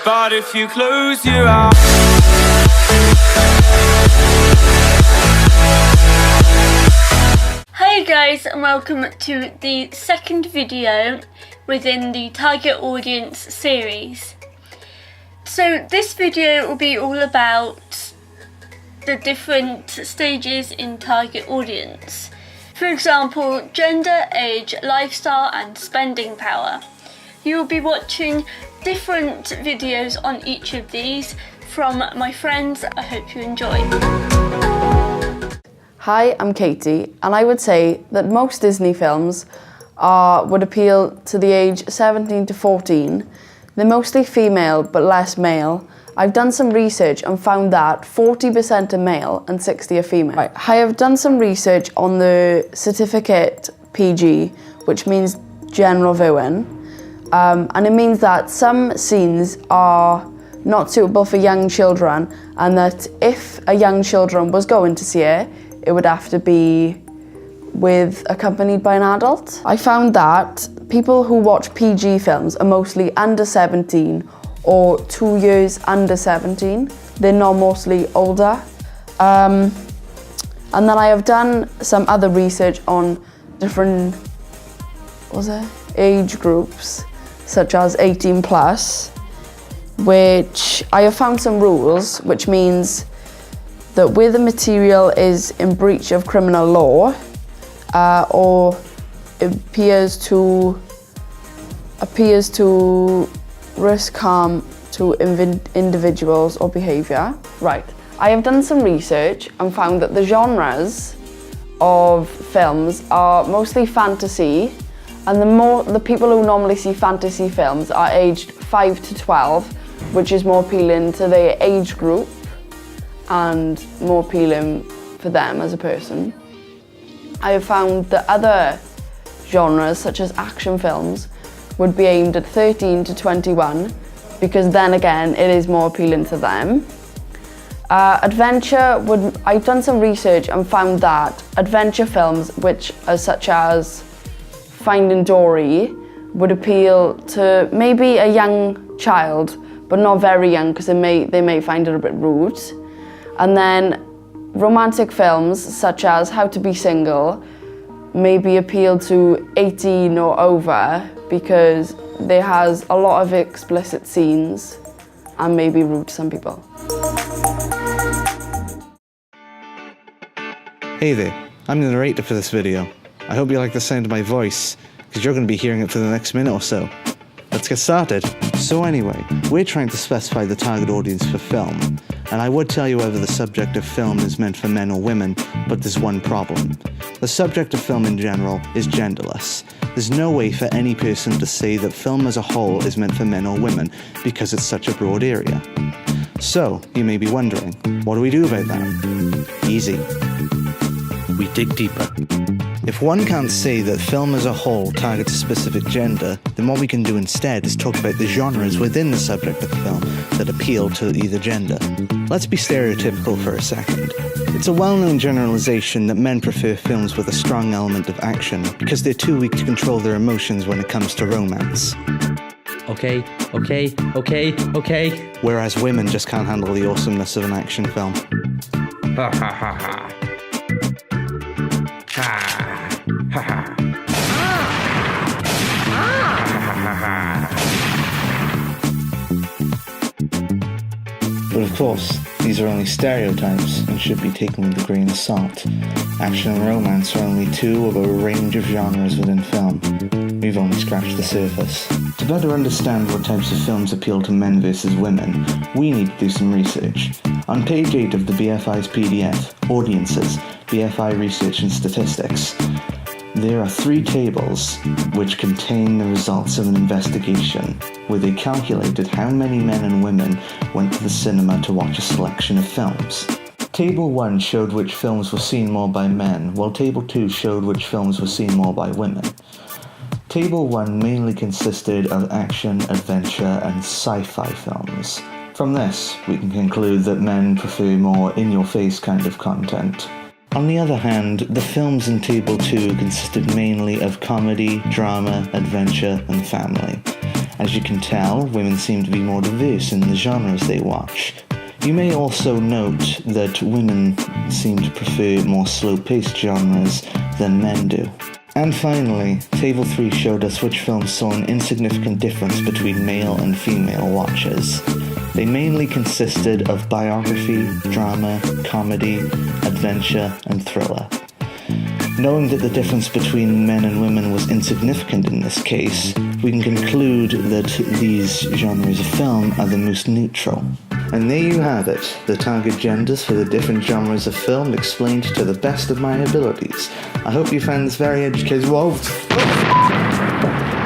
But if you close your eyes, Hey guys, and welcome to the second video within the target audience series. So this video will be all about the different stages in target audience. For example, gender, age, lifestyle and spending power. You will be watching different videos on each of these from my friends. I hope you enjoy. Hi, I'm Katie, and I would say that most Disney films would appeal to the age 17 to 14. They're mostly female, but less male. I've done some research and found that 40% are male and 60% are female. Right. I have done some research on the certificate PG, which means general viewing, and it means that some scenes are not suitable for young children, and that if a young children was going to see it, it would have to be accompanied by an adult. I found that people who watch PG films are mostly under 17 or 2 years under 17. They're not mostly older. And then I have done some other research on different age groups, such as 18 plus, which I have found some rules, which means that where the material is in breach of criminal law, or appears to risk harm to individuals or behaviour. Right, I have done some research and found that the genres of films are mostly fantasy, and the people who normally see fantasy films are aged 5 to 12, which is more appealing to their age group and more appealing for them as a person. I have found that other genres, such as action films, would be aimed at 13 to 21, because then again, it is more appealing to them. I've done some research and found that adventure films, which are such as Finding Dory, would appeal to maybe a young child, but not very young, because they may find it a bit rude. And then romantic films such as How to Be Single maybe appeal to 18 or over, because there has a lot of explicit scenes and may be rude to some people. Hey there, I'm the narrator for this video. I hope you like the sound of my voice, because you're going to be hearing it for the next minute or so. Let's get started. So anyway, we're trying to specify the target audience for film. And I would tell you whether the subject of film is meant for men or women, but there's one problem. The subject of film in general is genderless. There's no way for any person to say that film as a whole is meant for men or women, because it's such a broad area. So, you may be wondering, what do we do about that? Easy. We dig deeper. If one can't say that film as a whole targets a specific gender, then what we can do instead is talk about the genres within the subject of the film that appeal to either gender. Let's be stereotypical for a second. It's a well-known generalization that men prefer films with a strong element of action because they're too weak to control their emotions when it comes to romance. Okay. Whereas women just can't handle the awesomeness of an action film. Ha ha ha ha. But of course, these are only stereotypes and should be taken with a grain of salt. Action and romance are only two of a range of genres within film. We've only scratched the surface. To better understand what types of films appeal to men versus women, we need to do some research. On page 8 of the BFI's PDF, Audiences, BFI Research and Statistics, there are 3 tables which contain the results of an investigation where they calculated how many men and women went to the cinema to watch a selection of films. Table 1 showed which films were seen more by men, while Table 2 showed which films were seen more by women. Table 1 mainly consisted of action, adventure and sci-fi films. From this, we can conclude that men prefer more in-your-face kind of content. On the other hand, the films in Table 2 consisted mainly of comedy, drama, adventure and family. As you can tell, women seem to be more diverse in the genres they watch. You may also note that women seem to prefer more slow-paced genres than men do. And finally, Table 3 showed us which films saw an insignificant difference between male and female watchers. They mainly consisted of biography, drama, comedy, adventure, and thriller. Knowing that the difference between men and women was insignificant in this case, we can conclude that these genres of film are the most neutral. And there you have it, the target genders for the different genres of film explained to the best of my abilities. I hope you found this very educational. Whoa!